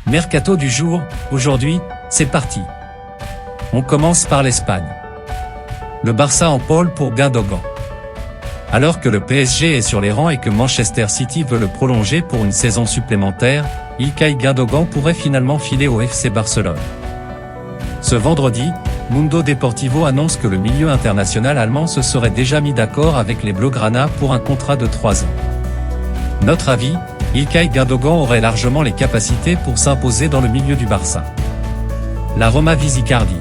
Mercato du jour, aujourd'hui, c'est parti. On commence par l'Espagne. Le Barça en pôle pour Gundogan. Alors que le PSG est sur les rangs et que Manchester City veut le prolonger pour une saison supplémentaire, İlkay Gundogan pourrait finalement filer au FC Barcelone. Ce vendredi, Mundo Deportivo annonce que le milieu international allemand se serait déjà mis d'accord avec les Blaugrana pour un contrat de 3 ans. Notre avis, İlkay Gundogan aurait largement les capacités pour s'imposer dans le milieu du Barça. La Roma vise Icardi.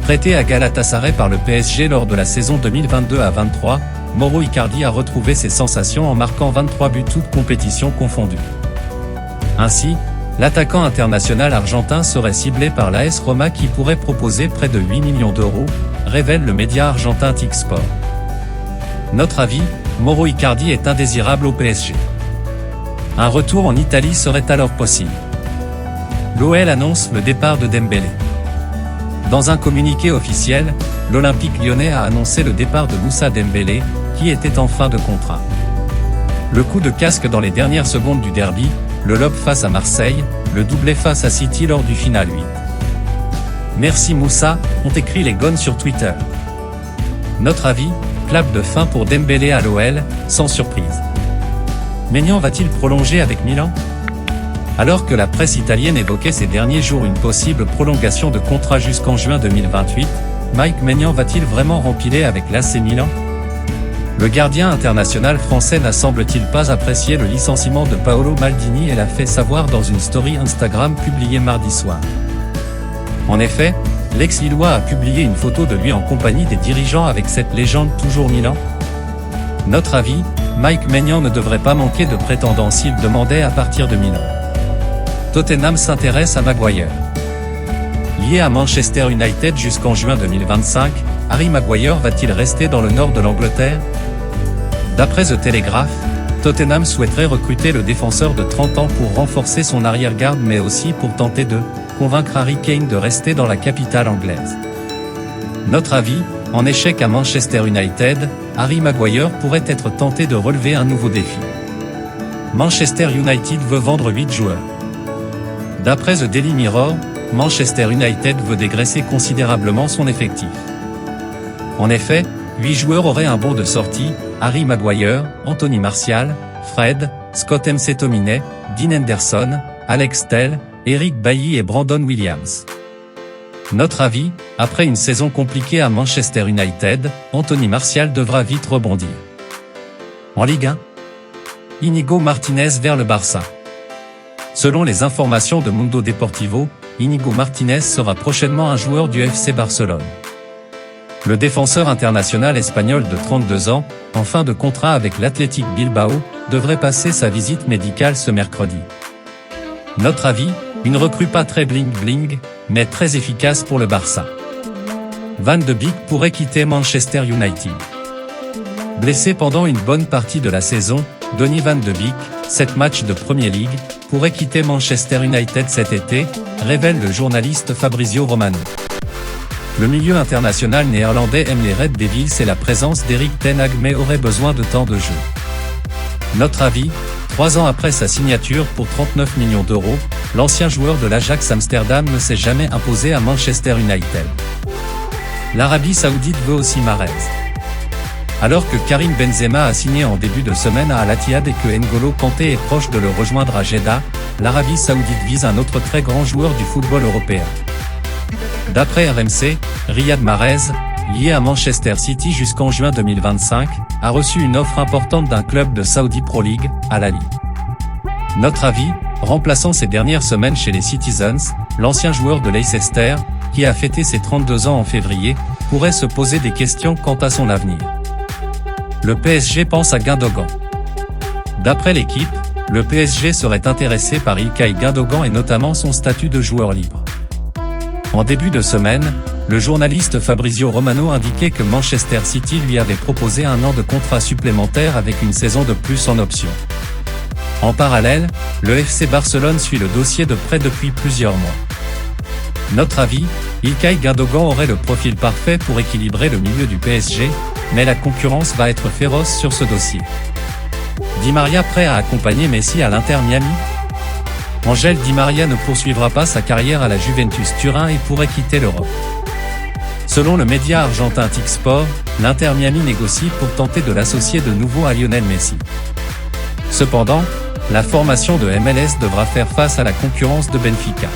Prêté à Galatasaray par le PSG lors de la saison 2022-23, Mauro Icardi a retrouvé ses sensations en marquant 23 buts toutes compétitions confondues. Ainsi, l'attaquant international argentin serait ciblé par l'AS Roma qui pourrait proposer près de 8 millions d'euros, révèle le média argentin TIC Sport. Notre avis, Mauro Icardi est indésirable au PSG. Un retour en Italie serait alors possible. L'OL annonce le départ de Dembélé. Dans un communiqué officiel, l'Olympique lyonnais a annoncé le départ de Moussa Dembélé, qui était en fin de contrat. Le coup de casque dans les dernières secondes du derby, le lob face à Marseille, le doublé face à City lors du final 8. Merci Moussa, ont écrit les Gones sur Twitter. Notre avis, clap de fin pour Dembélé à l'OL, sans surprise. Maignan va-t-il prolonger avec Milan ? Alors que la presse italienne évoquait ces derniers jours une possible prolongation de contrat jusqu'en juin 2028, Mike Maignan va-t-il vraiment rempiler avec l'AC Milan ? Le gardien international français n'a semble-t-il pas apprécié le licenciement de Paolo Maldini et l'a fait savoir dans une story Instagram publiée mardi soir. En effet, l'ex-Lillois a publié une photo de lui en compagnie des dirigeants avec cette légende toujours Milan. Notre avis, Mike Maignan ne devrait pas manquer de prétendants s'il demandait à partir de Milan. Tottenham s'intéresse à Maguire. Lié à Manchester United jusqu'en juin 2025, Harry Maguire va-t-il rester dans le nord de l'Angleterre ? D'après The Telegraph, Tottenham souhaiterait recruter le défenseur de 30 ans pour renforcer son arrière-garde mais aussi pour tenter de convaincre Harry Kane de rester dans la capitale anglaise. Notre avis, en échec à Manchester United, Harry Maguire pourrait être tenté de relever un nouveau défi. Manchester United veut vendre 8 joueurs. D'après The Daily Mirror, Manchester United veut dégraisser considérablement son effectif. En effet, 8 joueurs auraient un bon de sortie, Harry Maguire, Anthony Martial, Fred, Scott McTominay, Dean Henderson, Alex Telles, Eric Bailly et Brandon Williams. Notre avis, après une saison compliquée à Manchester United, Anthony Martial devra vite rebondir. En Ligue 1, Íñigo Martínez vers le Barça. Selon les informations de Mundo Deportivo, Íñigo Martínez sera prochainement un joueur du FC Barcelone. Le défenseur international espagnol de 32 ans, en fin de contrat avec l'Athletic Bilbao, devrait passer sa visite médicale ce mercredi. Notre avis, une recrue pas très bling-bling, mais très efficace pour le Barça. Van de Beek pourrait quitter Manchester United. Blessé pendant une bonne partie de la saison, Donny Van de Beek, 7 matchs de Premier League, pourrait quitter Manchester United cet été, révèle le journaliste Fabrizio Romano. Le milieu international néerlandais aime les Red Devils et la présence d'Erik ten Hag mais aurait besoin de temps de jeu. Notre avis, 3 ans après sa signature pour 39 millions d'euros, l'ancien joueur de l'Ajax Amsterdam ne s'est jamais imposé à Manchester United. L'Arabie Saoudite veut aussi Mahrez. Alors que Karim Benzema a signé en début de semaine à Al Ittihad et que N'Golo Kanté est proche de le rejoindre à Jeddah, l'Arabie Saoudite vise un autre très grand joueur du football européen. D'après RMC, Riyad Mahrez, lié à Manchester City jusqu'en juin 2025, a reçu une offre importante d'un club de Saudi Pro League, Al Ahly. Notre avis, remplaçant ces dernières semaines chez les Citizens, l'ancien joueur de Leicester, qui a fêté ses 32 ans en février, pourrait se poser des questions quant à son avenir. Le PSG pense à Gundogan. D'après l'équipe, le PSG serait intéressé par İlkay Gundogan et notamment son statut de joueur libre. En début de semaine, le journaliste Fabrizio Romano indiquait que Manchester City lui avait proposé 1 an de contrat supplémentaire avec une saison de plus en option. En parallèle, le FC Barcelone suit le dossier de près depuis plusieurs mois. Notre avis, İlkay Gundogan aurait le profil parfait pour équilibrer le milieu du PSG, mais la concurrence va être féroce sur ce dossier. Di Maria prêt à accompagner Messi à l'Inter Miami ? Ángel Di María ne poursuivra pas sa carrière à la Juventus Turin et pourrait quitter l'Europe. Selon le média argentin TIC-Sport, l'Inter Miami négocie pour tenter de l'associer de nouveau à Lionel Messi. Cependant, la formation de MLS devra faire face à la concurrence de Benfica.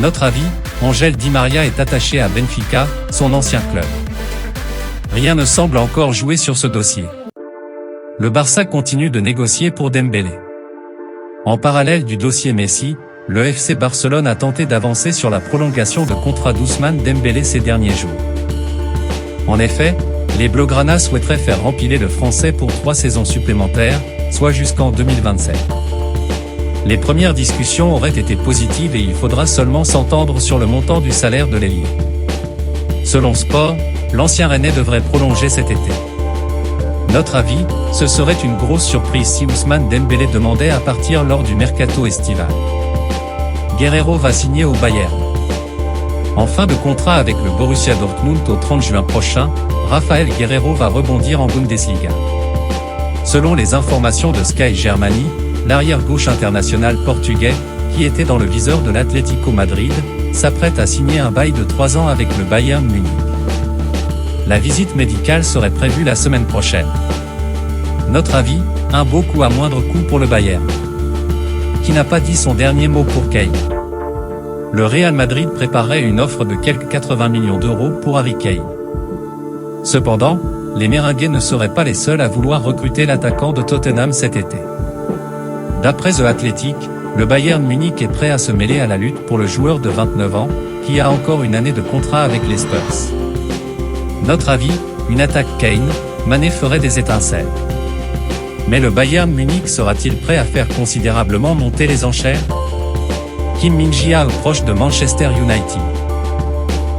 Notre avis, Ángel Di María est attaché à Benfica, son ancien club. Rien ne semble encore jouer sur ce dossier. Le Barça continue de négocier pour Dembélé. En parallèle du dossier Messi, le FC Barcelone a tenté d'avancer sur la prolongation de contrat d'Ousmane Dembélé ces derniers jours. En effet, les Blaugrana souhaiteraient faire rempiler le Français pour 3 saisons supplémentaires, soit jusqu'en 2027. Les premières discussions auraient été positives et il faudra seulement s'entendre sur le montant du salaire de l'ailier. Selon Sport, l'ancien Rennais devrait prolonger cet été. Notre avis, ce serait une grosse surprise si Ousmane Dembélé demandait à partir lors du mercato estival. Guerreiro va signer au Bayern. En fin de contrat avec le Borussia Dortmund au 30 juin prochain, Rafael Guerreiro va rebondir en Bundesliga. Selon les informations de Sky Germany, l'arrière-gauche international portugais, qui était dans le viseur de l'Atlético Madrid, s'apprête à signer un bail de 3 ans avec le Bayern Munich. La visite médicale serait prévue la semaine prochaine. Notre avis, un beau coup à moindre coût pour le Bayern, qui n'a pas dit son dernier mot pour Kane. Le Real Madrid préparait une offre de quelques 80 millions d'euros pour Harry Kane. Cependant, les Merengues ne seraient pas les seuls à vouloir recruter l'attaquant de Tottenham cet été. D'après The Athletic, le Bayern Munich est prêt à se mêler à la lutte pour le joueur de 29 ans, qui a encore une année de contrat avec les Spurs. Notre avis, une attaque Kane, Mané ferait des étincelles. Mais le Bayern Munich sera-t-il prêt à faire considérablement monter les enchères? Kim Min-jae approche de Manchester United.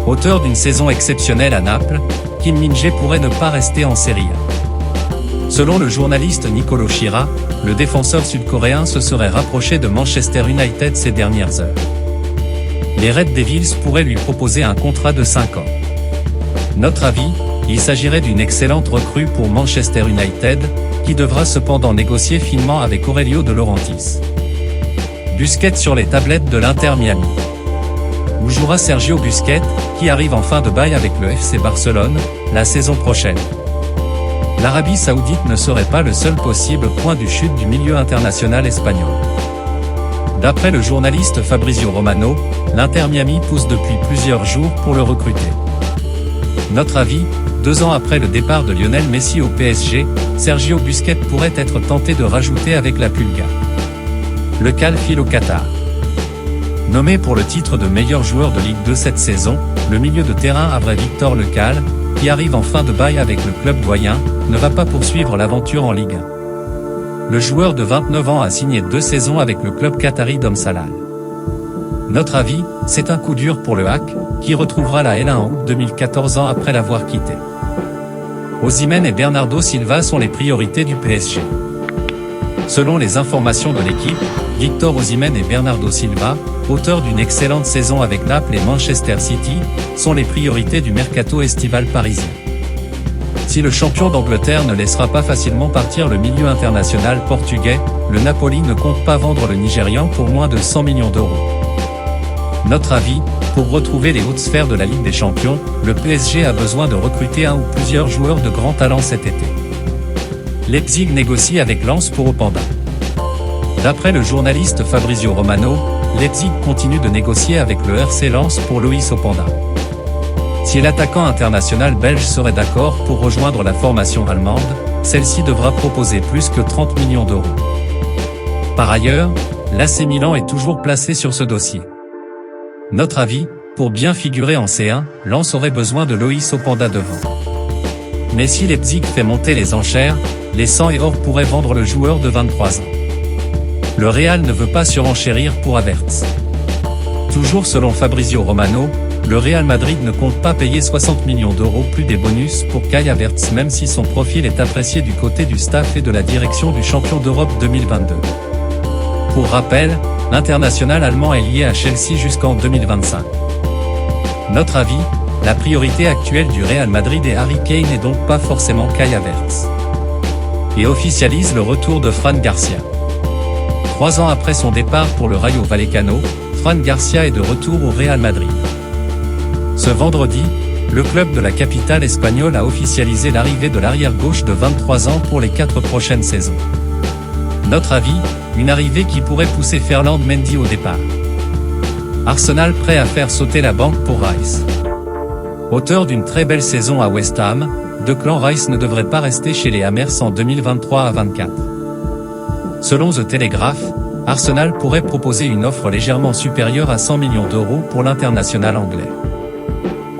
Auteur d'une saison exceptionnelle à Naples, Kim Min-jae pourrait ne pas rester en Serie A. Selon le journaliste Nicolo Shira, le défenseur sud-coréen se serait rapproché de Manchester United ces dernières heures. Les Red Devils pourraient lui proposer un contrat de 5 ans. Notre avis, il s'agirait d'une excellente recrue pour Manchester United, qui devra cependant négocier finement avec Aurelio De Laurentiis. Busquets sur les tablettes de l'Inter Miami. Où jouera Sergio Busquets, qui arrive en fin de bail avec le FC Barcelone, la saison prochaine. L'Arabie Saoudite ne serait pas le seul possible point de chute du milieu international espagnol. D'après le journaliste Fabrizio Romano, l'Inter Miami pousse depuis plusieurs jours pour le recruter. Notre avis, 2 ans après le départ de Lionel Messi au PSG, Sergio Busquets pourrait être tenté de rajouter avec la Pulga. Le Cal file au Qatar. Nommé pour le titre de meilleur joueur de Ligue 2 cette saison, le milieu de terrain havrais Victor Le Cal, qui arrive en fin de bail avec le club doyen, ne va pas poursuivre l'aventure en Ligue 1. Le joueur de 29 ans a signé 2 saisons avec le club qatari d'Omsalal. Notre avis, c'est un coup dur pour le HAC, qui retrouvera la L1 en août 2014 ans après l'avoir quitté. Osimhen et Bernardo Silva sont les priorités du PSG. Selon les informations de l'équipe, Victor Osimhen et Bernardo Silva, auteurs d'une excellente saison avec Naples et Manchester City, sont les priorités du mercato estival parisien. Si le champion d'Angleterre ne laissera pas facilement partir le milieu international portugais, le Napoli ne compte pas vendre le Nigérian pour moins de 100 millions d'euros. Notre avis, pour retrouver les hautes sphères de la Ligue des Champions, le PSG a besoin de recruter un ou plusieurs joueurs de grand talent cet été. Leipzig négocie avec Lens pour Openda. D'après le journaliste Fabrizio Romano, Leipzig continue de négocier avec le RC Lens pour Loïs Openda. Si l'attaquant international belge serait d'accord pour rejoindre la formation allemande, celle-ci devra proposer plus que 30 millions d'euros. Par ailleurs, l'AC Milan est toujours placé sur ce dossier. Notre avis, pour bien figurer en C1, Lens aurait besoin de Loïs Openda devant. Mais si Leipzig fait monter les enchères, les 100 et or pourraient vendre le joueur de 23 ans. Le Real ne veut pas surenchérir pour Havertz. Toujours selon Fabrizio Romano, le Real Madrid ne compte pas payer 60 millions d'euros plus des bonus pour Kai Havertz même si son profil est apprécié du côté du staff et de la direction du champion d'Europe 2022. Pour rappel, l'international allemand est lié à Chelsea jusqu'en 2025. Notre avis, la priorité actuelle du Real Madrid est Harry Kane et donc pas forcément Kai Havertz. Et officialise le retour de Fran Garcia. 3 ans après son départ pour le Rayo Vallecano, Fran Garcia est de retour au Real Madrid. Ce vendredi, le club de la capitale espagnole a officialisé l'arrivée de l'arrière-gauche de 23 ans pour les 4 prochaines saisons. Notre avis, une arrivée qui pourrait pousser Ferland Mendy au départ. Arsenal prêt à faire sauter la banque pour Rice. Auteur d'une très belle saison à West Ham, Declan Rice ne devrait pas rester chez les Hammers en 2023 à 24. Selon The Telegraph, Arsenal pourrait proposer une offre légèrement supérieure à 100 millions d'euros pour l'international anglais.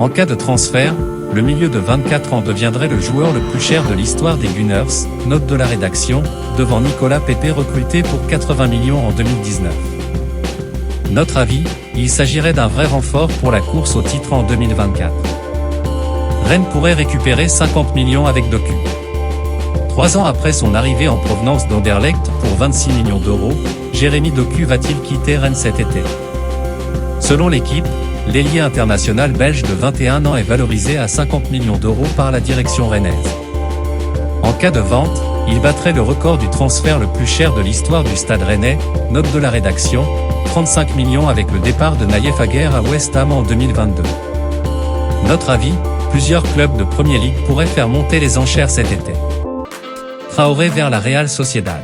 En cas de transfert, le milieu de 24 ans deviendrait le joueur le plus cher de l'histoire des Gunners, note de la rédaction, devant Nicolas Pepe recruté pour 80 millions en 2019. Notre avis, il s'agirait d'un vrai renfort pour la course au titre en 2024. Rennes pourrait récupérer 50 millions avec Doku. 3 ans après son arrivée en provenance d'Anderlecht pour 26 millions d'euros, Jérémy Doku va-t-il quitter Rennes cet été? Selon l'équipe, l'ailier international belge de 21 ans est valorisé à 50 millions d'euros par la direction rennaise. En cas de vente, il battrait le record du transfert le plus cher de l'histoire du Stade Rennais, note de la rédaction, 35 millions avec le départ de Naïef Aguerd à West Ham en 2022. Notre avis, plusieurs clubs de Premier League pourraient faire monter les enchères cet été. Traoré vers la Real Sociedad.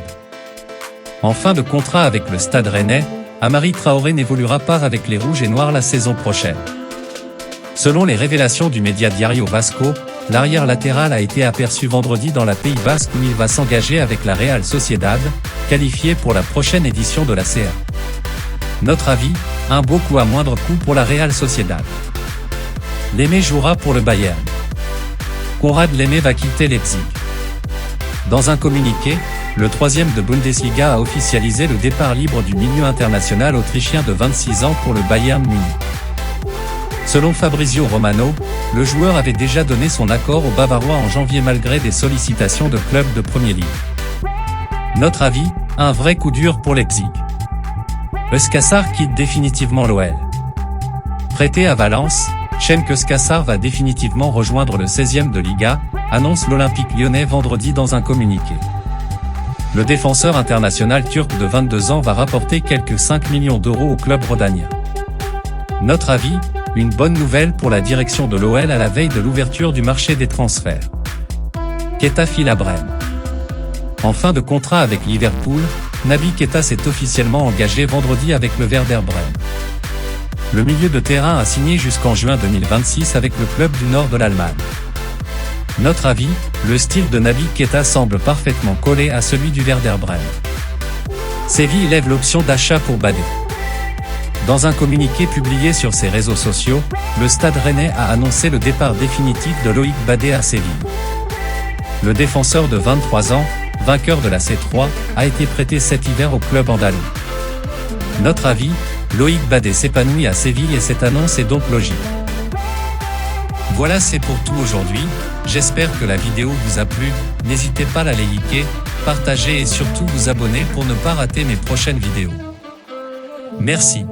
En fin de contrat avec le Stade Rennais, Amari Traoré n'évoluera pas avec les Rouges et Noirs la saison prochaine. Selon les révélations du média Diario Vasco, l'arrière latéral a été aperçu vendredi dans la Pays Basque où il va s'engager avec la Real Sociedad, qualifiée pour la prochaine édition de la CA. Notre avis, un beau coup à moindre coût pour la Real Sociedad. Lemay jouera pour le Bayern. Konrad Lemay va quitter Leipzig. Dans un communiqué, le 3e de Bundesliga a officialisé le départ libre du milieu international autrichien de 26 ans pour le Bayern Munich. Selon Fabrizio Romano, le joueur avait déjà donné son accord aux Bavarois en janvier malgré des sollicitations de clubs de Premier League. Notre avis, un vrai coup dur pour Leipzig. Euskasar quitte définitivement l'OL. Prêté à Valence, Cenk Euskasar va définitivement rejoindre le 16e de Liga, annonce l'Olympique lyonnais vendredi dans un communiqué. Le défenseur international turc de 22 ans va rapporter quelques 5 millions d'euros au club rhodanien. Notre avis, une bonne nouvelle pour la direction de l'OL à la veille de l'ouverture du marché des transferts. Keita file à Brême. En fin de contrat avec Liverpool, Naby Keita s'est officiellement engagé vendredi avec le Werder Brême. Le milieu de terrain a signé jusqu'en juin 2026 avec le club du nord de l'Allemagne. Notre avis, le style de Naby Keita semble parfaitement collé à celui du Werder Brême. Séville lève l'option d'achat pour Badé. Dans un communiqué publié sur ses réseaux sociaux, le Stade Rennais a annoncé le départ définitif de Loïc Badé à Séville. Le défenseur de 23 ans, vainqueur de la C3, a été prêté cet hiver au club andalou. Notre avis, Loïc Badé s'épanouit à Séville et cette annonce est donc logique. Voilà, c'est pour tout aujourd'hui, j'espère que la vidéo vous a plu, n'hésitez pas à la liker, partager et surtout vous abonner pour ne pas rater mes prochaines vidéos. Merci.